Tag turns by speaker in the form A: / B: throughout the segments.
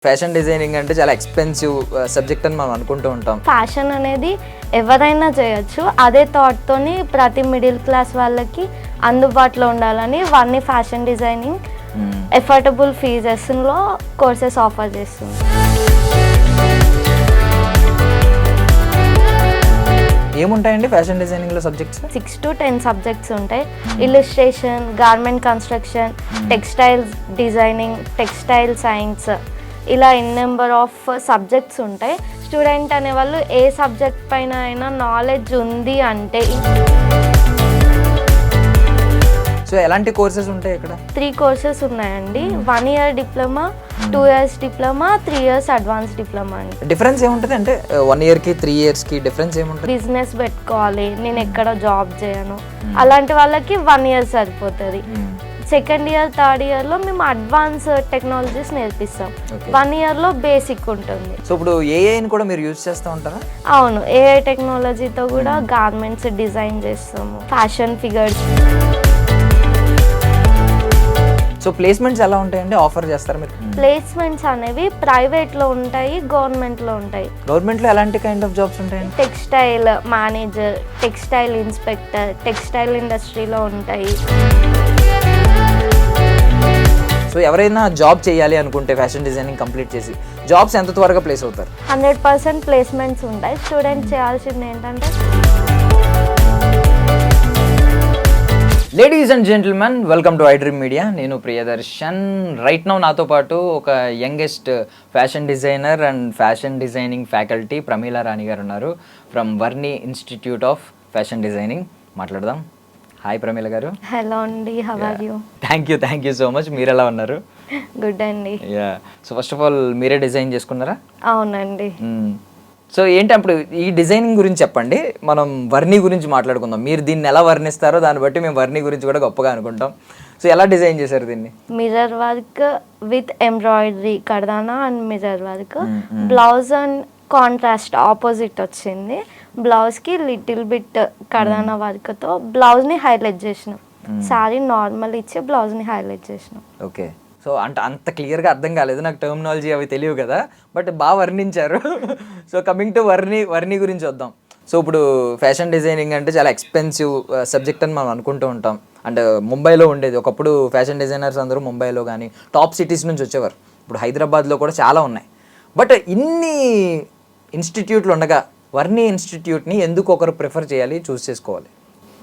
A: Fashion designing అంటే చాలా expensive subject అని మనం అనుకుంటూ ఉంటాం.
B: ఫ్యాషన్ అనేది ఎవరైనా చేయొచ్చు, అదే థాట్తోని ప్రతి మిడిల్ క్లాస్ వాళ్ళకి అందుబాటులో ఉండాలని వారిని ఫ్యాషన్ డిజైనింగ్ ఎఫోర్డబుల్ ఫీజెస్లో కోర్సెస్ ఆఫర్ చేస్తుంది.
A: ఏముంటాయండి ఫ్యాషన్ డిజైనింగ్లో సబ్జెక్ట్స్?
B: 6 to 10 సబ్జెక్ట్స్ ఉంటాయి. Illustration, garment construction, textiles designing, textile science, ఇలా నెంబర్ ఆఫ్ సబ్జెక్ట్స్ ఉంటాయి. స్టూడెంట్ అనేవాళ్ళు ఏ సబ్జెక్ట్ పైన అయినా నాలెడ్జ్ ఉంది అంటే.
A: సో ఎలాంటి కోర్సెస్ ఉంటాయి ఇక్కడ?
B: 3 కోర్సెస్ ఉన్నాయండి. 1 year diploma, 2 years diploma, 3 years advance diploma అండి.
A: డిఫరెన్స్ ఏముంటుంది అంటే 1 yearకి 3 yearsకి డిఫరెన్స్ ఏముంటుంది?
B: బిజినెస్ పెట్టుకోవాలి, నేను ఎక్కడ జాబ్ చేయను, అలాంటి వాళ్ళకి 1 year సరిపోతుంది. సెకండ్ ఇయర్, థర్డ్ ఇయర్లో మేము అడ్వాన్స్ టెక్నాలజీస్ నేర్పిస్తాం. 1 yearలో బేసిక్ ఉంటుంది.
A: సో ఇప్పుడు ఏఐని కూడా మీరు యూజ్ చేస్తూ ఉంటారా?
B: అవును, ఏఐ టెక్నాలజీతో కూడా గార్మెంట్స్ డిజైన్ చేస్తాము, ఫ్యాషన్ ఫిగర్స్.
A: సో ప్లేస్మెంట్స్ ఎలా ఉంటాయండి? ఆఫర్ చేస్తారా మీరు?
B: ప్లేస్మెంట్స్ అనేవి ప్రైవేట్లో ఉంటాయి, గవర్నమెంట్లో ఉంటాయి.
A: గవర్నమెంట్లో ఎలాంటి కైండ్ ఆఫ్ జాబ్స్ ఉంటాయండి?
B: Textile manager, textile inspector, textile ఇండస్ట్రీలో ఉంటాయి.
A: సో ఎవరైనా జాబ్ చేయాలి అనుకుంటే ఫ్యాషన్ డిజైనింగ్ కంప్లీట్ చేసి జాబ్స్ ఎంత త్వరగా ప్లేస్ అవుతారు?
B: 100% ప్లేస్మెంట్స్ ఉంటాయి. స్టూడెంట్స్ చేయాల్సింది ఏంటంటే,
A: ladies and gentlemen, welcome to iDream media. నేను ప్రియదర్శన్. రైట్ నౌ నాతో పాటు ఒక youngest fashion designer and fashion designing faculty Pramila Rani గారు ఉన్నారు from Varni institute of fashion designing. మాట్లాడదాం. హాయ్ ప్రమీల గారు.
B: హలో అండి, how are you?
A: Thank you so much. మీరు ఎలా ఉన్నారు?
B: గుడ్ అండి.
A: Yeah. So first of all మీరే డిజైన్ చేసుకున్నారా?
B: అవునండి.
A: సో ఏంటి అప్పుడు ఈ డిజైనింగ్ గురించి చెప్పండి, మనం వర్ని గురించి మాట్లాడుకుందాం. మీరు దీన్ని ఎలా వర్ణిస్తారో దాన్ని బట్టి మేము వర్ని గురించి కూడా గొప్పగా అనుకుంటాం. సో ఎలా డిజైన్ చేశారు దీన్ని?
B: మిర్రర్ వర్క్ విత్ ఎంబ్రాయిడరీ, కర్దానా and mirror work. Blouse and contrast opposite వచ్చింది. బ్లౌజ్కి లిటిల్ బిట్ కర్దానా వర్క్తో బ్లౌజ్ని హైలైట్ చేసినాం. శారీ నార్మల్ ఇచ్చి బ్లౌజ్ని హైలైట్ చేసినాం.
A: ఓకే. సో అంత క్లియర్గా అర్థం కాలేదు నాకు, టర్మినాలజీ అవి తెలియవు కదా, బట్ బాగా వర్ణించారు. సో కమింగ్ టు వర్ని గురించి వద్దాం. సో ఇప్పుడు ఫ్యాషన్ డిజైనింగ్ అంటే చాలా ఎక్స్పెన్సివ్ సబ్జెక్ట్ అని మనం అనుకుంటూ ఉంటాం. అండ్ ముంబైలో ఉండేది ఒకప్పుడు. ఫ్యాషన్ డిజైనర్స్ అందరూ ముంబైలో కానీ టాప్ సిటీస్ నుంచి వచ్చేవారు. ఇప్పుడు హైదరాబాద్లో కూడా చాలా ఉన్నాయి. బట్ ఇన్ని ఇన్స్టిట్యూట్లు ఉండగా వర్ని ఇన్స్టిట్యూట్ని ఎందుకు ఒకరు ప్రిఫర్ చేయాలి, చూస్ చేసుకోవాలి?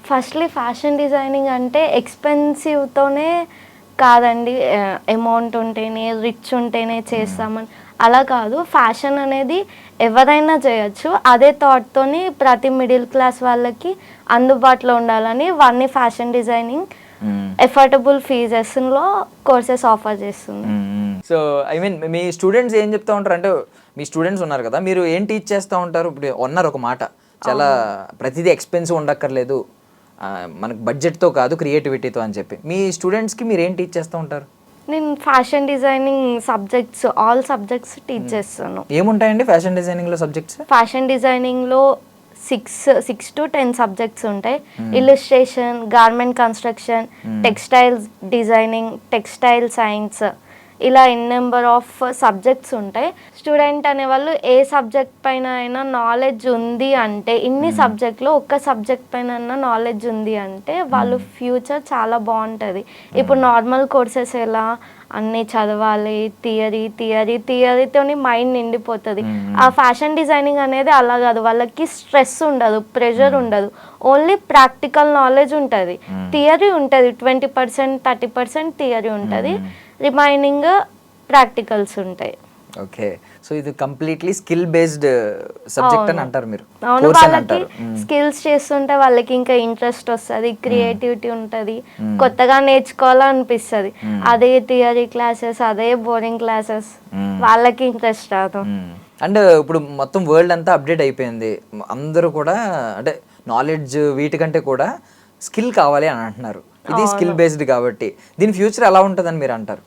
B: ఫస్ట్లీ ఫ్యాషన్ డిజైనింగ్ అంటే ఎక్స్పెన్సివ్తోనే కాదండి, అమౌంట్ ఉంటేనే, రిచ్ ఉంటేనే చేస్తామని అలా కాదు. ఫ్యాషన్ అనేది ఎవరైనా చేయొచ్చు, అదే థాట్తోని ప్రతి మిడిల్ క్లాస్ వాళ్ళకి అందుబాటులో ఉండాలని వారిని ఫ్యాషన్ డిజైనింగ్ ఎఫోర్డబుల్ ఫీజెస్లో కోర్సెస్ ఆఫర్ చేస్తుంది.
A: సో ఐ మీన్ మీ స్టూడెంట్స్ ఏం చెప్తూ ఉంటారు అంటే, మీ స్టూడెంట్స్ ఉన్నారు కదా, మీరు ఏం టీచ్ చేస్తూ ఉంటారు? ఇప్పుడు ఉన్నారు ఒక మాట, చాలా ప్రతిదీ ఎక్స్పెన్సివ్ ఉండక్కర్లేదు, మనకు బడ్జెట్తో కాదు క్రియేటివిటీతో అని చెప్పి. మీ స్టూడెంట్స్కి మీరు ఏం టీచ్ చేస్తూ ఉంటారు?
B: నేను fashion designing subjects, all subjects teach చేస్తాను.
A: ఏముంటాయండి ఫ్యాషన్ డిజైనింగ్లో సబ్జెక్ట్స్?
B: ఫ్యాషన్ డిజైనింగ్లో 6 to 10 సబ్జెక్ట్స్ ఉంటాయి. Illustration, garment construction, textiles designing, textile science, ఇలా నెంబర్ ఆఫ్ సబ్జెక్ట్స్ ఉంటాయి. స్టూడెంట్ అనేవాళ్ళు ఏ సబ్జెక్ట్ పైన అయినా నాలెడ్జ్ ఉంది అంటే, ఇన్ని సబ్జెక్ట్లో ఒక్క సబ్జెక్ట్ పైన నాలెడ్జ్ ఉంది అంటే వాళ్ళు ఫ్యూచర్ చాలా బాగుంటుంది. ఇప్పుడు నార్మల్ కోర్సెస్ ఎలా అన్నీ చదవాలి, థియరీతోని మైండ్ నిండిపోతుంది. ఆ ఫ్యాషన్ డిజైనింగ్ అనేది అలా కాదు, వాళ్ళకి స్ట్రెస్ ఉండదు, ప్రెషర్ ఉండదు, ఓన్లీ ప్రాక్టికల్ నాలెడ్జ్ ఉంటుంది. థియరీ ఉంటుంది 20%, 30% థియరీ ఉంటుంది, రిమైనింగ్ ప్రాక్టికల్స్ ఉంటాయి.
A: ఓకే. సో ఇది కంప్లీట్లీ స్కిల్ బేస్డ్ సబ్జెక్ట్ అని అంటారు మీరు?
B: అవును, వాళ్ళకి స్కిల్స్ చేస్తుంటే వాళ్ళకి ఇంకా ఇంట్రెస్ట్ వస్తుంది, క్రియేటివిటీ ఉంటుంది, కొత్తగా నేర్చుకోవాలనిపిస్తుంది. అదే థియరీ క్లాసెస్, అదే బోరింగ్ క్లాసెస్, వాళ్ళకి ఇంట్రెస్ట్ రాదు.
A: అండ్ ఇప్పుడు మొత్తం వరల్డ్ అంతా అప్డేట్ అయిపోయింది. అందరూ కూడా అంటే నాలెడ్జ్ వీటికంటే కూడా స్కిల్ కావాలి అని అంటున్నారు. ఇది స్కిల్ బేస్డ్ కాబట్టి దీని ఫ్యూచర్ ఎలా ఉంటుందని మీరు అంటారు?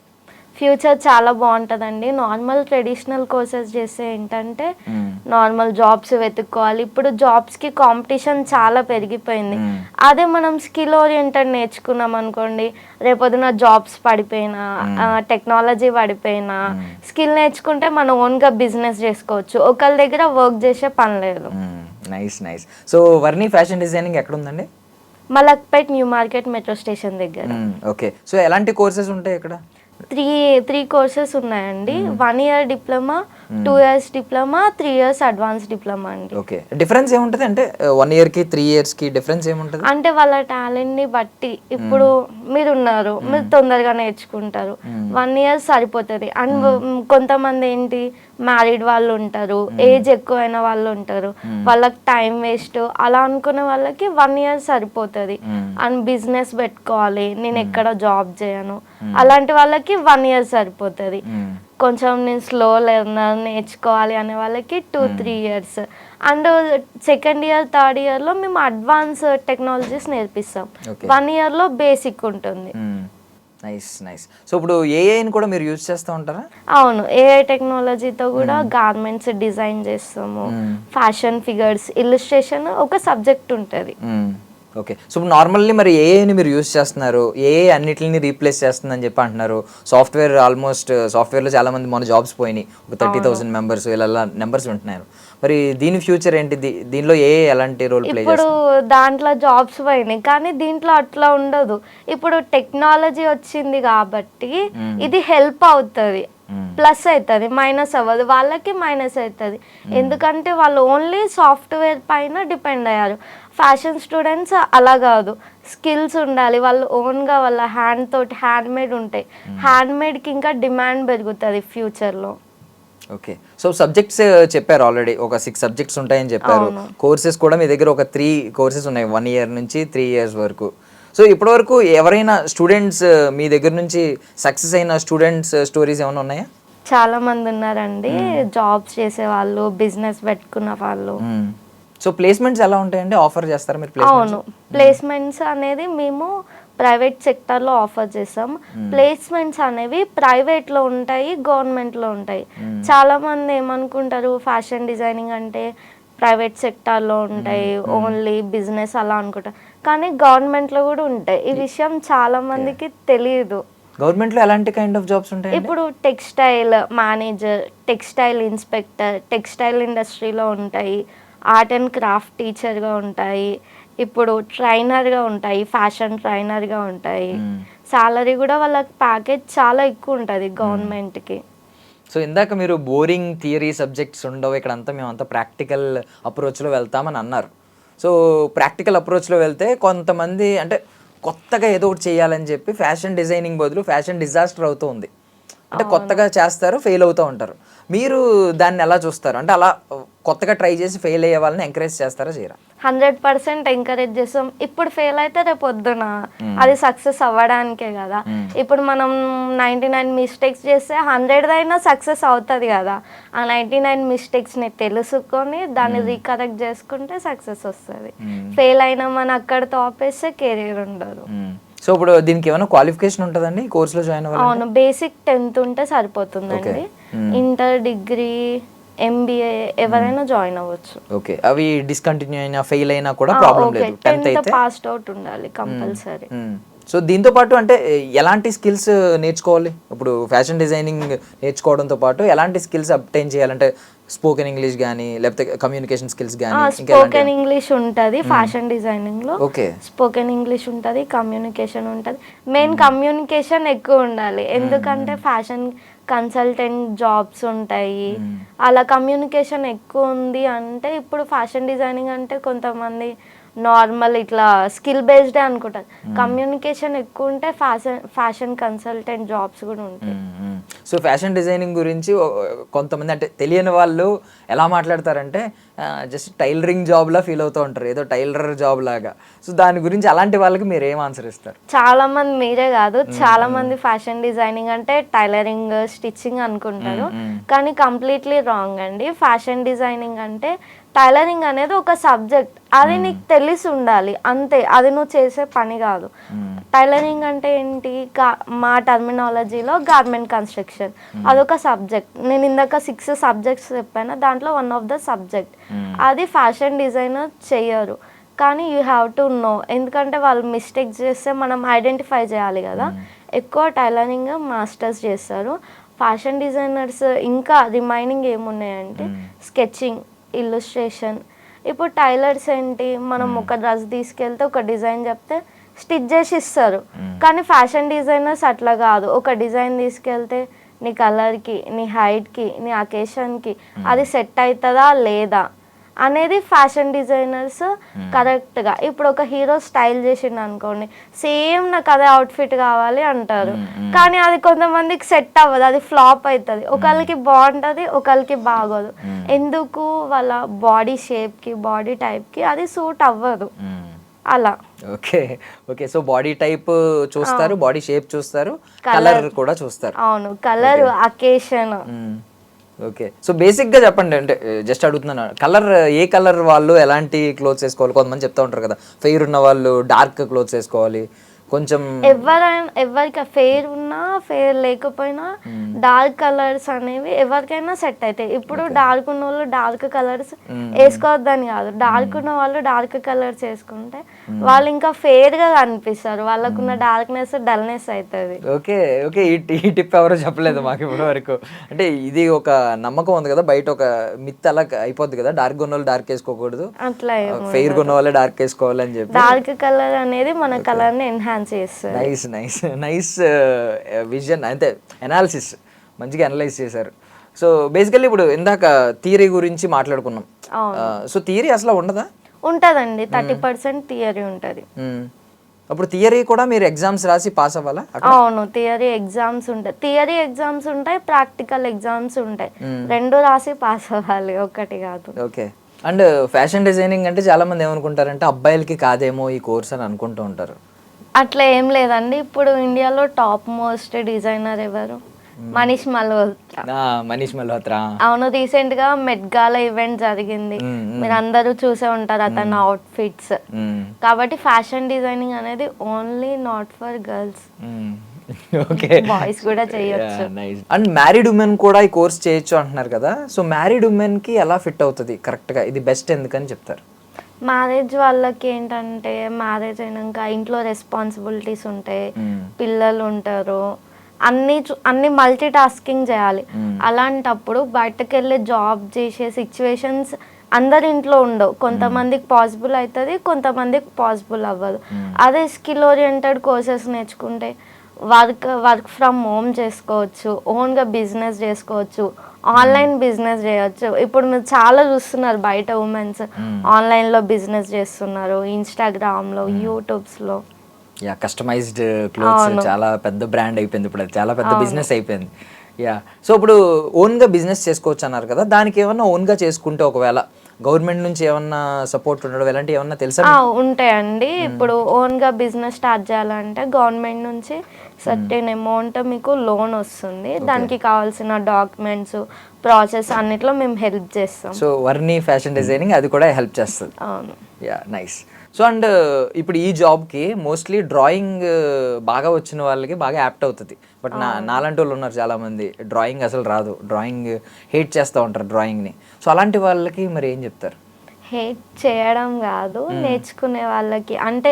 B: ఫ్యూచర్ చాలా బాగుంటుందండి. నార్మల్ ట్రెడిషనల్ కోర్సెస్ చేస్తే ఏంటంటే నార్మల్ జాబ్స్ వెతుక్కోవాలి. ఇప్పుడు జాబ్స్కి కాంపిటీషన్ చాలా పెరిగిపోయింది. అదే మనం స్కిల్ ఓరియంటెడ్ నేర్చుకున్నాం అనుకోండి, రేపొద్దున జాబ్స్ పడిపోయినా, టెక్నాలజీ పడిపోయినా, స్కిల్ నేర్చుకుంటే మనం ఓన్గా బిజినెస్ చేసుకోవచ్చు. ఒకళ్ళ దగ్గర వర్క్ చేసే పని లేదు.
A: Nice nice. So Varni fashion designing ఎక్కడ ఉందండి?
B: Malakpet new market metro station దగ్గర.
A: ఓకే. సో ఎలాంటి కోర్సెస్ ఉంటాయి ఇక్కడ?
B: త్రీ కోర్సెస్ ఉన్నాయండి. 1 year diploma, 2 years diploma, 3 years advance diploma అండి.
A: ఓకే. డిఫరెన్స్ ఏముంటుంది అంటే 1 yearకి 3 yearsకి డిఫరెన్స్ ఏముంటుంది?
B: అంటే వాళ్ళ టాలెంట్ని బట్టి, ఇప్పుడు మీరు ఉన్నారు, మీరు తొందరగా నేర్చుకుంటారు, 1 year సరిపోతుంది. అండ్ కొంతమంది ఏంటి, మ్యారీడ్ వాళ్ళు ఉంటారు, ఏజ్ ఎక్కువైన వాళ్ళు ఉంటారు, వాళ్ళకి టైం వేస్ట్ అలా అనుకునే వాళ్ళకి 1 year సరిపోతుంది. అండ్ బిజినెస్ పెట్టుకోవాలి, నేను ఎక్కడ జాబ్ చేయను, అలాంటి వాళ్ళకి 1 year సరిపోతుంది. కొంచెం నేను స్లో లెర్నర్ నేర్చుకోవాలి అనే వాళ్ళకి 2-3 years. And second year third ఇయర్లో మేము అడ్వాన్స్ టెక్నాలజీస్ నేర్పిస్తాం. 1 yearలో బేసిక్ ఉంటుంది.
A: Nice nice. సో ఇప్పుడు ఏఐని కూడా మీరు యూజ్ చేస్తూ ఉంటారా?
B: అవును, ఏఐ టెక్నాలజీతో కూడా గార్మెంట్స్ డిజైన్ చేస్తాము. ఫ్యాషన్ ఫిగర్స్, ఇల్లుస్ట్రేషన్ ఒక సబ్జెక్ట్ ఉంటుంది.
A: ఓకే. సో నార్మల్లీ మరి ఏఐని మీరు యూజ్ చేస్తున్నారు, ఏఐ అన్నిటిని రీప్లేస్ చేస్తుందని చెప్పి అంటున్నారు. సాఫ్ట్వేర్ ఆల్మోస్ట్ సాఫ్ట్వేర్లో చాలా మంది మన జాబ్స్ పోయినాయి, ఒక 30,000 మెంబర్స్ ఇలా నెంబర్స్ ఉంటున్నారు. మరి దీని ఫ్యూచర్ ఏంటి? దీనిలో ఏఐ ఎలాంటి రోల్ ప్లే
B: ఇప్పుడు దాంట్లో జాబ్స్ పోయినాయి, కానీ దీంట్లో అట్లా ఉండదు. ఇప్పుడు టెక్నాలజీ వచ్చింది కాబట్టి ఇది హెల్ప్ అవుతుంది, ప్లస్ అవుతుంది, మైనస్ అవ్వదు. వాళ్ళకి మైనస్ అవుతుంది, ఎందుకంటే వాళ్ళు ఓన్లీ సాఫ్ట్వేర్ పైన డిపెండ్ అయ్యారు. ఫ్యాషన్ స్టూడెంట్స్ అలా కాదు, స్కిల్స్ ఉండాలి, వాళ్ళు ఓన్గా వాళ్ళ హ్యాండ్ తోటి హ్యాండ్ మేడ్ ఉంటాయి. హ్యాండ్ మేడ్కి ఇంకా డిమాండ్ పెరుగుతుంది ఫ్యూచర్లో.
A: ఓకే. సో సబ్జెక్ట్స్ చెప్పారు ఆల్రెడీ, ఒక 6 సబ్జెక్ట్స్ ఉంటాయని చెప్పారు. కోర్సెస్ కూడా మీ దగ్గర ఒక 3 కోర్సెస్ ఉన్నాయి, 1 year నుంచి 3 years వరకు. సో ఇప్పటివరకు ఎవరైనా స్టూడెంట్స్ మీ దగ్గర నుంచి సక్సెస్ అయిన స్టూడెంట్స్ స్టోరీస్ ఏమైనా ఉన్నాయా?
B: చాలా మంది ఉన్నారండి, జాబ్స్ చేసే వాళ్ళు, బిజినెస్ పెట్టుకున్న వాళ్ళు.
A: సో ప్లేస్మెంట్స్ ఎలా ఉంటాయండి? ఆఫర్ చేస్తారా మీరు?
B: అవును, ప్లేస్మెంట్స్ అనేది మేము ప్రైవేట్ సెక్టర్లో ఆఫర్ చేస్తాం. ప్లేస్మెంట్స్ అనేవి ప్రైవేట్లో ఉంటాయి, గవర్నమెంట్లో ఉంటాయి. చాలామంది ఏమనుకుంటారు, ఫ్యాషన్ డిజైనింగ్ అంటే ప్రైవేట్ సెక్టార్లో ఉంటాయి, ఓన్లీ బిజినెస్ అలా అనుకుంటారు, కానీ గవర్నమెంట్లో కూడా ఉంటాయి. ఈ విషయం చాలా మందికి తెలియదు.
A: గవర్నమెంట్లో ఎలాంటి కైండ్ ఆఫ్ జాబ్స్ ఉంటాయి?
B: ఇప్పుడు textile manager, textile inspector, textile ఇండస్ట్రీలో ఉంటాయి, ఆర్ట్ అండ్ క్రాఫ్ట్ టీచర్గా ఉంటాయి, ఇప్పుడు ట్రైనర్గా ఉంటాయి, ఫ్యాషన్ ట్రైనర్గా ఉంటాయి. సాలరీ కూడా వాళ్ళకి ప్యాకేజ్ చాలా ఎక్కువ ఉంటుంది గవర్నమెంట్కి.
A: సో ఇందాక మీరు బోరింగ్ థియరీ సబ్జెక్ట్స్ ఉండవు, ఇక్కడ అంతా మేమంతా ప్రాక్టికల్ అప్రోచ్లో వెళ్తామని అన్నారు. సో ప్రాక్టికల్ అప్రోచ్లో వెళ్తే కొంతమంది అంటే కొత్తగా ఏదో ఒకటి చేయాలని చెప్పి ఫ్యాషన్ డిజైనింగ్ బదులు ఫ్యాషన్ డిజాస్టర్ అవుతూ ఉంది. అంటే కొత్తగా చేస్తారు, ఫెయిల్ అవుతూ ఉంటారు. మీరు దాన్ని ఎలా చూస్తారు? అంటే అలా కొత్తగా ట్రై చేసి ఫెయిల్ అయ్యే వాళ్ళని ఎంకరేజ్ చేస్తారా, చేయరా?
B: 100% ఎంకరేజ్ చేస్తాం. ఇప్పుడు ఫెయిల్ అయితే రేపు పొద్దున అది సక్సెస్ అవ్వడానికే కదా. ఇప్పుడు మనం 99 మిస్టేక్స్ చేస్తే 100 అయినా సక్సెస్ అవుతుంది కదా. ఆ 99 మిస్టేక్స్ని తెలుసుకొని దాన్ని రీకరెక్ట్ చేసుకుంటే సక్సెస్ వస్తుంది. ఫెయిల్ అయినా మనం అక్కడితో ఆపేస్తే కెరీర్ ఉండదు.
A: సో ఇప్పుడు దీనికి ఏమైనా క్వాలిఫికేషన్ ఉంటుందండి కోర్సులో జాయిన్ అవ్వాలి?
B: అవును, బేసిక్ 10th ఉంటే సరిపోతుందండి. ఇంటర్, డిగ్రీ, MBA ఎవరైనా జాయిన్ అవ్వచ్చు.
A: ఓకే. అవి డిస్కంటిన్యూ అయినా ఫెయిల్ అయినా కూడా ప్రాబ్లం లేదు, 10th అయితే
B: పాస్డ్ అవుట్ ఉండాలి కంపల్సరీ.
A: సో దీంతో పాటు అంటే ఎలాంటి స్కిల్స్ నేర్చుకోవాలి? ఇప్పుడు ఫ్యాషన్ డిజైనింగ్ నేర్చుకోవడంతో పాటు ఎలాంటి స్కిల్స్ అబ్టైన్ చేయాలంటే స్పోకెన్ ఇంగ్లీష్ కానీ లేకపోతే కమ్యూనికేషన్ స్కిల్స్ కానీ?
B: స్పోకెన్ ఇంగ్లీష్ ఉంటుంది ఫ్యాషన్ డిజైనింగ్ లో.
A: ఓకే.
B: స్పోకెన్ ఇంగ్లీష్ ఉంటుంది, కమ్యూనికేషన్ ఉంటుంది. మెయిన్ కమ్యూనికేషన్ ఎక్కువ ఉండాలి, ఎందుకంటే ఫ్యాషన్ కన్సల్టెంట్ జాబ్స్ ఉంటాయి, అలా కమ్యూనికేషన్ ఎక్కువ ఉంది. అంటే ఇప్పుడు ఫ్యాషన్ డిజైనింగ్ అంటే కొంతమంది నార్మల్ ఇట్లా స్కిల్ బేస్డే అనుకుంటారు, కమ్యూనికేషన్ ఎక్కువ ఉంటే ఫ్యాషన్ కన్సల్టెంట్ జాబ్స్ కూడా ఉంటాయి.
A: సో ఫ్యాషన్ డిజైనింగ్ గురించి కొంతమంది అంటే తెలియని వాళ్ళు ఎలా మాట్లాడతారంటే జస్ట్ టైలరింగ్ జాబ్లా ఫీల్ అవుతూ ఉంటారు, ఏదో టైలర్ జాబ్ లాగా. సో దాని గురించి అలాంటి వాళ్ళకి మీరు ఏం ఆన్సర్ ఇస్తారు?
B: చాలా మంది, మీరే కాదు చాలా మంది ఫ్యాషన్ డిజైనింగ్ అంటే టైలరింగ్, స్టిచ్చింగ్ అనుకుంటారు, కానీ కంప్లీట్లీ రాంగ్ అండి. ఫ్యాషన్ డిజైనింగ్ అంటే టైలరింగ్ అనేది ఒక సబ్జెక్ట్, అది నీకు తెలిసి ఉండాలి అంతే, అది నువ్వు చేసే పని కాదు. టైలరింగ్ అంటే ఏంటి, మా టర్మినాలజీలో గార్మెంట్ కన్స్ట్రక్షన్, అదొక సబ్జెక్ట్. నేను ఇందాక 6 సబ్జెక్ట్స్ చెప్పాను, దాంట్లో వన్ ఆఫ్ ద సబ్జెక్ట్. అది ఫ్యాషన్ డిజైనర్ చెయ్యరు, కానీ యూ హ్యావ్ టు నో, ఎందుకంటే వాళ్ళు మిస్టేక్స్ చేస్తే మనం ఐడెంటిఫై చేయాలి కదా. ఎక్కువ టైలరింగ్ మాస్టర్స్ చేస్తారు. ఫ్యాషన్ డిజైనర్స్ ఇంకా రిమైనింగ్ ఏమున్నాయంటే స్కెచింగ్, ఇల్లుస్ట్రేషన్. ఇప్పుడు టైలర్స్ ఏంటి, మనం ఒక డ్రెస్ తీసుకెళ్తే ఒక డిజైన్ చెప్తే స్టిచ్ చేసి ఇస్తారు, కానీ ఫ్యాషన్ డిజైనర్స్ అట్లా కాదు. ఒక డిజైన్ తీసుకెళ్తే నీ కలర్కి, నీ హైట్కి, నీ అకేషన్కి అది సెట్ అవుతుందా లేదా అనేది ఫ్యాషన్ డిజైనర్స్ కరెక్ట్గా. ఇప్పుడు ఒక హీరో స్టైల్ చేసిండు అనుకోండి, సేమ్ నాకు అదే అవుట్ఫిట్ కావాలి అంటారు, కానీ అది కొంతమందికి సెట్ అవ్వదు, అది ఫ్లాప్ అవుతుంది. ఒకళ్ళకి బాగుంటుంది, ఒకళ్ళకి బాగోదు. ఎందుకు, వాళ్ళ బాడీ షేప్కి, బాడీ టైప్కి అది సూట్ అవ్వదు అలా.
A: Okay okay, so body type చూస్తారు, బాడీ షేప్ చూస్తారు, కలర్ కూడా చూస్తారు.
B: అవును, కలర్, అకేషన్.
A: ఓకే, సో బేసిక్గా చెప్పండి, అంటే జస్ట్ అడుగుతున్నాను, కలర్ ఏ కలర్ వాళ్ళు ఎలాంటి క్లోత్స్ వేసుకోవాలి? కొంతమంది చెప్తా ఉంటారు కదా, ఫెయిర్ ఉన్న వాళ్ళు డార్క్ క్లోత్స్ వేసుకోవాలి, కొంచెం
B: ఎవరికి ఫెయిర్ ఉన్నా ఫెయిర్ లేకపోయినా డార్క్ కలర్స్ అనేవి ఎవరికైనా సెట్ అవుతాయి. ఇప్పుడు డార్క్ ఉన్న వాళ్ళు డార్క్ కలర్స్ వేసుకోవద్దని కాదు, డార్క్ ఉన్న వాళ్ళు డార్క్ కలర్స్ వేసుకుంటే వాళ్ళు ఇంకా ఫెయిర్ గా కనిపిస్తారు, వాళ్ళకున్న డార్క్నెస్ డల్నెస్ అవుతుంది.
A: ఓకే ఓకే, ఈ టిప్ ఎవరో చెప్పలేదు మాకు ఇప్పటి వరకు. అంటే ఇది ఒక నమ్మకం ఉంది కదా బయట, ఒక మిత్ అలా అయిపోద్ది కదా, డార్క్ ఉన్న వాళ్ళు డార్క్ వేసుకోకూడదు,
B: అట్లా
A: ఫెయిర్ ఉన్న వాళ్ళే డార్క్ వేసుకోవాలి అని చెప్పి.
B: డార్క్ కలర్ అనేది మన కలర్ ని ఎన్హాన్స్ చేస్తుంది.
A: నైస్ నైస్ నైస్ విజన్, అంటే అనాలిసిస్ మంచిగా అనలైజ్ చేశారు. సో బేసికల్లీ ఇప్పుడు ఇందాక థియరీ గురించి మాట్లాడుకున్నాం, సో థియరీ అసలు ఉండదా?
B: ఉంటదండి, 30% థియరీ ఉంటది.
A: అప్పుడు థియరీ కూడా మీరు ఎగ్జామ్స్ రాసి పాస్ అవ్వాలా?
B: అవును, థియరీ ఎగ్జామ్స్ ఉంటాయి, థియరీ ఎగ్జామ్స్ ఉంటాయి, ప్రాక్టికల్ ఎగ్జామ్స్ ఉంటాయి, రెండు రాసి పాస్ అవ్వాలి, ఒకటి కాదు.
A: ఓకే, అండ్ ఫ్యాషన్ డిజైనింగ్ అంటే చాలా మంది ఏమనుకుంటారంటే అబ్బాయిలకి కాదేమో ఈ కోర్స్ అని అనుకుంటూ ఉంటారు.
B: అట్లా ఏం లేదండి, ఇప్పుడు ఇండియాలో టాప్ మోస్ట్ డిజైనర్ ఎవరు, మనీష్ మల్హోత్రా. అవును, రీసెంట్ గా మెట్ గాలా ఈవెంట్ జరిగింది, మీరు అందరూ చూసే ఉంటారు అతని అవుట్ ఫిట్స్. కాబట్టి ఫ్యాషన్ డిజైనింగ్ అనేది only not for girls,
A: okay,
B: boys కూడా చేయొచ్చు.
A: అండ్ మ్యారీడ్ ఉమెన్ కూడా ఈ కోర్స్ చేయొచ్చు అంటున్నారు కదా, సో మ్యారీడ్ ఉమెన్ కి ఎలా ఫిట్ అవుతుంది కరెక్ట్ గా, ఇది బెస్ట్ ఎందుకని చెప్తారు?
B: మ్యారేజ్ వాళ్ళకి ఏంటంటే, మ్యారేజ్ అయినాక ఇంట్లో రెస్పాన్సిబిలిటీస్ ఉంటాయి, పిల్లలు ఉంటారు, అన్ని మల్టీ టాస్కింగ్ చేయాలి. అలాంటప్పుడు బయటకు వెళ్ళి జాబ్ చేసే సిచ్యువేషన్స్ అందరి ఇంట్లో ఉండవు, కొంతమందికి పాసిబుల్ అవుతుంది, కొంతమందికి పాసిబుల్ అవ్వదు. అదే స్కిల్ ఓరియంటెడ్ కోర్సెస్ నేర్చుకుంటే వర్క్ ఫ్రమ్ హోమ్ చేసుకోవచ్చు, ఓన్గా బిజినెస్ చేసుకోవచ్చు, ఆన్లైన్ బిజినెస్ చేయొచ్చు. ఇప్పుడు మీరు చాలా చూస్తున్నారు బయట ఉమెన్స్ ఆన్లైన్లో బిజినెస్ చేస్తున్నారు, ఇన్స్టాగ్రామ్లో, యూట్యూబ్స్లో.
A: యా, కస్టమైజ్డ్ క్లోత్స్ చాలా పెద్ద బ్రాండ్ అయిపోయింది ఇప్పుడు, చాలా పెద్ద బిజినెస్ అయిపోయింది. యా, సో ఇప్పుడు ఓన్గా బిజినెస్ చేసుకోవచ్చు అన్నారు కదా, దానికి ఏమన్నా ఓన్గా చేసుకుంటే ఒకవేళ గవర్నమెంట్ నుంచి ఏమన్నా సపోర్ట్ ఉండడం ఇలాంటి ఏమన్నా తెలుసా?
B: ఉంటాయండి, ఇప్పుడు ఓన్గా బిజినెస్ స్టార్ట్ చేయాలంటే గవర్నమెంట్ నుంచి సర్టెన్ అమౌంట్ మీకు లోన్ వస్తుంది, దానికి కావాల్సిన డాక్యుమెంట్స్ ప్రాసెస్ అన్నిట్లో మేము హెల్ప్ చేస్తాం.
A: సో వర్ని ఫ్యాషన్ డిజైనింగ్ అది కూడా హెల్ప్ చేస్తుంది.
B: అవును.
A: Yeah, nice. సో అండ్ ఇప్పుడు ఈ జాబ్కి మోస్ట్లీ డ్రాయింగ్ బాగా వచ్చిన వాళ్ళకి బాగా యాప్ట్ అవుతుంది, బట్ నాలాంటి వాళ్ళు ఉన్నారు చాలామంది డ్రాయింగ్ అసలు రాదు, డ్రాయింగ్ హేట్ చేస్తూ ఉంటారు డ్రాయింగ్ని. సో అలాంటి వాళ్ళకి మరి ఏం చెప్తారు?
B: హేట్ చేయడం కాదు, నేర్చుకునే వాళ్ళకి, అంటే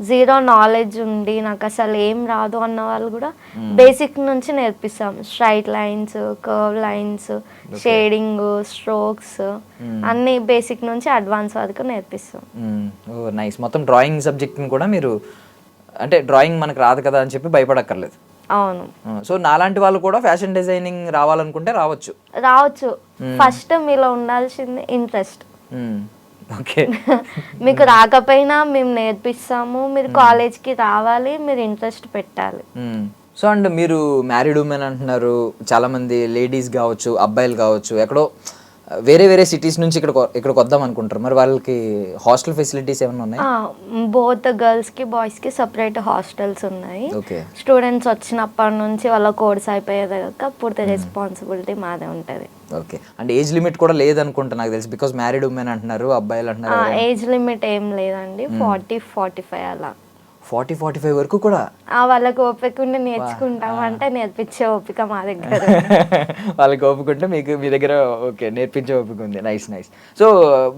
B: జీరో నాలెడ్జ్ ఉండి నాకు అసలు ఏం రాదు అన్న వాళ్ళు కూడా బేసిక్ నుంచి నేర్పిస్తాం. Straight lines, curve lines, shading, strokes అన్ని బేసిక్ నుంచి అడ్వాన్స్ వరకు నేర్పిస్తాం.
A: ఓ నైస్, మొత్తం డ్రాయింగ్ సబ్జెక్ట్ని కూడా మీరు, అంటే డ్రాయింగ్ మనకు రాదు కదా అని చెప్పి భయపడక్కర్లేదు.
B: అవును.
A: సో నాలాంటి వాళ్ళు కూడా ఫ్యాషన్ డిజైనింగ్ రావాలనుకుంటే రావచ్చు.
B: ఫస్ట్ మీలో ఉండాల్సింది ఇంట్రెస్ట్.
A: ఓకే,
B: మీకు రాకపోయినా మేము నేర్పిస్తాము, మీరు కాలేజ్కి రావాలి, మీరు ఇంట్రెస్ట్ పెట్టాలి.
A: సో అండ్ మీరు మ్యారీడ్ ఉమెన్ అంటున్నారు, చాలామంది లేడీస్ కావచ్చు, అబ్బాయిలు కావచ్చు, ఎక్కడో వేరే వేరే సిటీస్ నుంచి ఇక్కడికి వద్దాం అనుకుంటారు, మరి వాళ్ళకి హాస్టల్ ఫెసిలిటీస్ ఏమైనా ఉన్నాయి?
B: బోత్ గర్ల్స్కి బాయ్స్కి సపరేట్ హాస్టల్స్ ఉన్నాయి.
A: ఓకే,
B: స్టూడెంట్స్ వచ్చినప్పటి నుంచి వాళ్ళ కోర్స్ అయిపోయేదాకా పూర్తి రెస్పాన్సిబిలిటీ మాదే ఉంటుంది.
A: ఓకే, అంటే ఏజ్ లిమిట్ కూడా లేదనుకుంటా నాకు తెలిసి, బికాస్ మ్యారీడ్ ఉమెన్ అంటున్నారు, అబ్బాయిలు అంటున్నారు.
B: ఏజ్ లిమిట్ ఏం లేదండి, 40-45 అలా.
A: 40-45 వరకు కూడా
B: వాళ్ళకి ఓపిక ఉండి నేర్చుకుంటాం అంటే నేర్పించే ఓపిక మా దగ్గర.
A: వాళ్ళకి ఓపిక ఉంటే మీకు మీ దగ్గర ఓకే నేర్పించే ఓపిక ఉంది. Nice nice. సో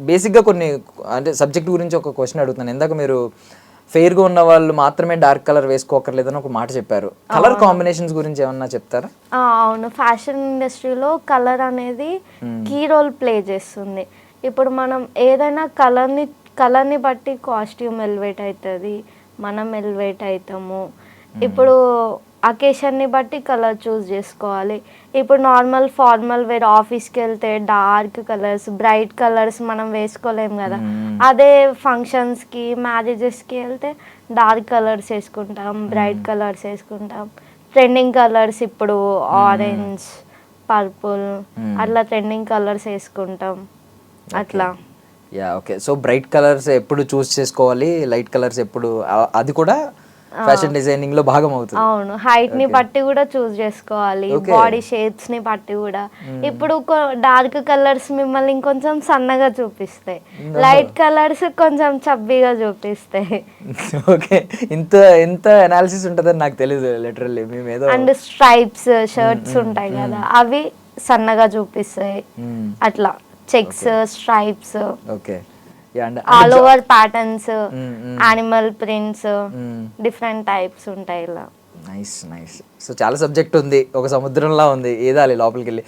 A: బేసిక్గా కొన్ని అంటే సబ్జెక్ట్ గురించి ఒక క్వశ్చన్ అడుగుతున్నాను. ఇందాక మీరు ఫెయిర్గా ఉన్న వాళ్ళు మాత్రమే డార్క్ కలర్ వేసుకోకర్లేదని ఒక మాట చెప్పారు. కలర్ కాంబినేషన్స్ గురించి ఏమన్నా చెప్తారా?
B: అవును, ఫ్యాషన్ ఇండస్ట్రీలో కలర్ అనేది కీ రోల్ ప్లే చేస్తుంది. ఇప్పుడు మనం ఏదైనా కలర్ని బట్టి కాస్ట్యూమ్ ఎలివేట్ అవుతుంది, మనం ఎలివేట్ అవుతాము. ఇప్పుడు అకేషన్ని బట్టి కలర్ చూస్ చేసుకోవాలి. ఇప్పుడు నార్మల్ ఫార్మల్ వేర్ ఆఫీస్కి వెళ్తే డార్క్ కలర్స్, బ్రైట్ కలర్స్ మనం వేసుకోలేం కదా. అదే ఫంక్షన్స్కి, మ్యారేజెస్కి వెళ్తే డార్క్ కలర్స్ వేసుకుంటాం, బ్రైట్ కలర్స్ వేసుకుంటాం. ట్రెండింగ్ కలర్స్ ఇప్పుడు ఆరెంజ్, పర్పుల్ అట్లా ట్రెండింగ్ కలర్స్ వేసుకుంటాం అట్లా.
A: Yeah okay. So bright colours ఎప్పుడు చూస్ చేసుకోవాలి, లైట్ కలర్స్ ఎప్పుడు, అది కూడా ఫ్యాషన్ డిజైనింగ్ లో భాగం అవుతుంది.
B: అవును, హైట్ ని బట్టి కూడా చూస్ చేసుకోవాలి, బాడీ షేప్స్ ని బట్టి కూడా. ఇప్పుడు డార్క్ కలర్స్ మిమ్మల్ని ఇంకొంచెం సన్నగా చూపిస్తాయి, లైట్ కలర్స్ కొంచెం చబ్బీగా చూపిస్తాయి.
A: ఓకే, ఇంత ఇంత అనాలిసిస్ ఉంటుందని నాకు తెలియదు లిటరల్లీ. మేము ఏదో
B: అండ్ స్ట్రైప్స్ షర్ట్స్ ఉంటాయి కదా, అవి సన్నగా చూపిస్తాయి అట్లా. Checks, stripes,
A: okay,
B: all over patterns, animal prints, different types ఉంటాయి ఇలా.
A: Nice nice. సో చాలా సబ్జెక్ట్ ఉంది, ఒక సముద్రంలా ఉంది, ఏదాలి లోపలికి వెళ్ళి.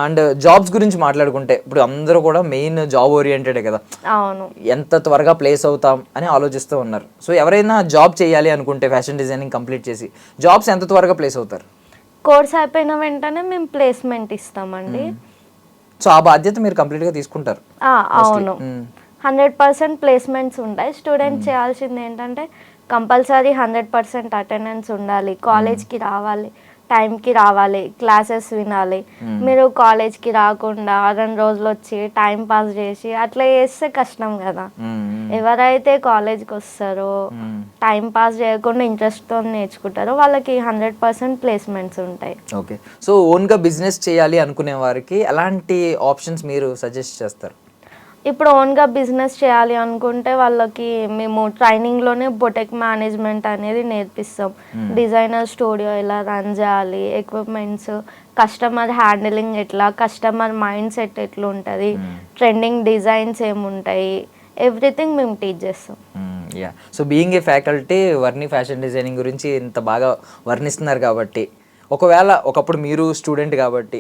A: అండ్ జాబ్స్ గురించి మాట్లాడుకుంటే ఇప్పుడు అందరూ కూడా మెయిన్ జాబ్ ఓరియంటెడే కదా.
B: అవును,
A: ఎంత త్వరగా ప్లేస్ అవుతాం అని ఆలోచిస్తూ ఉన్నారు. సో ఎవరైనా జాబ్ చేయాలి అనుకుంటే ఫ్యాషన్ డిజైనింగ్ కంప్లీట్ చేసి జాబ్స్ ఎంత త్వరగా ప్లేస్ అవుతారు?
B: కోర్స్ అయిపోయిన వెంటనే మేము ప్లేస్మెంట్ ఇస్తామండి.
A: సో ఆ బాధ్యత మీరు కంప్లీట్గా తీసుకుంటారు?
B: అవును, 100% ప్లేస్మెంట్స్ ఉంటాయి. స్టూడెంట్ చేయాల్సింది ఏంటంటే కంపల్సరీ 100% అటెండెన్స్ ఉండాలి, కాలేజ్కి రావాలి, టైంకి రావాలి, క్లాసెస్ వినాలి. మీరు కాలేజ్కి రాకుండా 2 రోజులు వచ్చి టైం పాస్ చేసి అట్లా చేస్తే కష్టం కదా. ఎవరైతే కాలేజ్కి వస్తారో, టైం పాస్ చేయకుండా ఇంట్రెస్ట్తో నేర్చుకుంటారో వాళ్ళకి 100% ప్లేస్మెంట్స్ ఉంటాయి.
A: ఓకే. సో ఓన్గా బిజినెస్ చేయాలి అనుకునే వారికి ఎలాంటి ఆప్షన్స్ మీరు సజెస్ట్ చేస్తారు?
B: ఇప్పుడు ఓన్గా బిజినెస్ చేయాలి అనుకుంటే వాళ్ళకి మేము ట్రైనింగ్లోనే బొటెక్ మేనేజ్మెంట్ అనేది నేర్పిస్తాం. డిజైనర్ స్టూడియో ఎలా రన్ చేయాలి, ఎక్విప్మెంట్స్, కస్టమర్ హ్యాండిలింగ్ ఎట్లా, కస్టమర్ మైండ్ సెట్ ఎట్లా ఉంటుంది, ట్రెండింగ్ డిజైన్స్ ఏముంటాయి, ఎవ్రీథింగ్ మేము టీచ్ చేస్తాం.
A: Yeah. So being a faculty Varni fashion designing గురించి ఇంత బాగా వర్ణిస్తున్నారు కాబట్టి, ఒకవేళ ఒకప్పుడు మీరు స్టూడెంట్ కాబట్టి,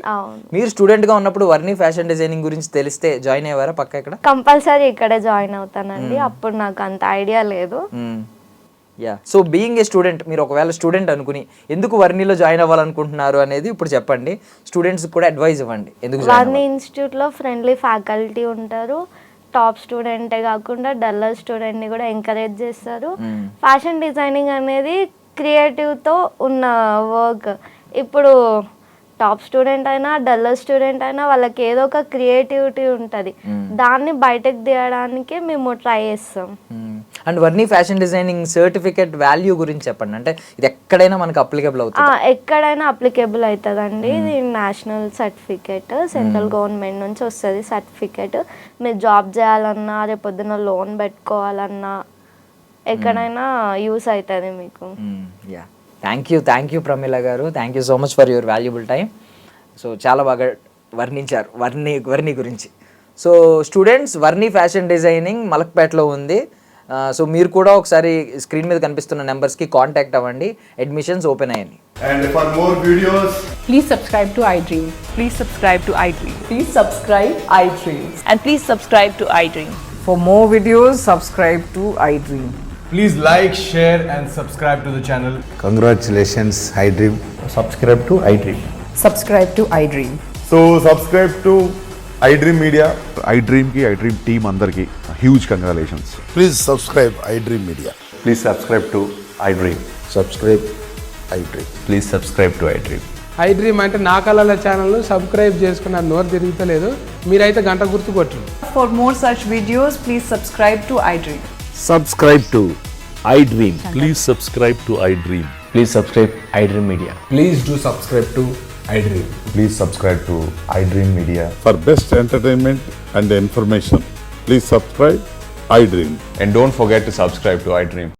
A: మీరు స్టూడెంట్గా ఉన్నప్పుడు వర్ణి ఫ్యాషన్ డిజైనింగ్ గురించి తెలిస్తే జాయిన్ అయ్యేవారా పక్క? ఇక్కడ
B: కంపల్సరీ ఇక్కడే జాయిన్ అవుతానండి. అప్పుడు నాకు అంత ఐడియా లేదు.
A: యా. సో బీయింగ్ ఏ స్టూడెంట్, మీరు ఒకవేళ స్టూడెంట్ అనుకుని ఎందుకు వర్ణిలో జాయిన్ అవ్వాలనుకుంటున్నారు అనేది ఇప్పుడు చెప్పండి. స్టూడెంట్స్కి కూడా అడ్వైజ్ ఇవ్వండి. ఎందుకు
B: వర్ణి ఇన్స్టిట్యూట్లో ఫ్రెండ్లీ ఫ్యాకల్టీ ఉంటారు. టాప్ స్టూడెంటే కాకుండా డల్లర్ స్టూడెంట్ని కూడా ఎంకరేజ్ చేస్తారు. ఫ్యాషన్ డిజైనింగ్ అనేది క్రియేటివ్తో ఉన్న వర్క్. ఇప్పుడు టాప్ స్టూడెంట్ అయినా డల్లర్ స్టూడెంట్ అయినా వాళ్ళకి ఏదో ఒక క్రియేటివిటీ ఉంటుంది, దాన్ని బయటకు తీయడానికి మేము ట్రై చేస్తాం.
A: And Varni fashion designing certificate value గురించి చెప్పండి. అంటే ఇది ఎక్కడైనా మనకు అప్లికేబుల్ అవుతుంది?
B: ఎక్కడైనా అప్లికేబుల్ అవుతుందండి. ఇది నేషనల్ సర్టిఫికేట్, సెంట్రల్ గవర్నమెంట్ నుంచి వస్తుంది సర్టిఫికేట్. మీరు జాబ్ చేయాలన్నా, రేపొద్దున లోన్ పెట్టుకోవాలన్నా ఎక్కడైనా యూస్ అవుతుంది మీకు.
A: యా, థ్యాంక్ యూ ప్రమీల గారు. Thank you so much for your valuable time. So చాలా బాగా వర్ణించారు వర్ణి గురించి. సో స్టూడెంట్స్, వర్ణి ఫ్యాషన్ డిజైనింగ్ మలక్పేటలో ఉంది. సో మీరు కూడా ఒకసారి స్క్రీన్ మీద కనిపిస్తున్న నెంబర్స్కి కాంటాక్ట్ అవ్వండి. అడ్మిషన్స్ ఓపెన్ అయ్యాయి.
C: And for more videos,
D: please subscribe to iDream.
E: Please subscribe to iDream.
D: Please subscribe iDream.
E: And please subscribe to iDream.
D: For more videos, subscribe to iDream.
C: please like, share and subscribe to the channel.
F: Congratulations, iDream.
G: Subscribe to iDream.
D: Subscribe to iDream.
C: So subscribe to iDream Media.
H: iDream ki iDream team andarki huge congratulations.
F: Please subscribe iDream Media.
G: Please subscribe to iDream.
F: Subscribe iDream.
G: Please subscribe to iDream.
I: iDream అంటే నా కళల ఛానల్ను subscribe చేసుకున్న నోరు తిరుగుతలేదు, మీరైతే గంట గుర్తు కొట్టండి.
E: For more such videos, please subscribe to iDream.
J: Subscribe to iDream.
H: Please subscribe to iDream.
G: Please subscribe iDream Media.
C: Please do subscribe to iDream.
G: Please subscribe to iDream Media.
H: For best entertainment and information, please subscribe iDream.
G: And don't forget to subscribe to iDream.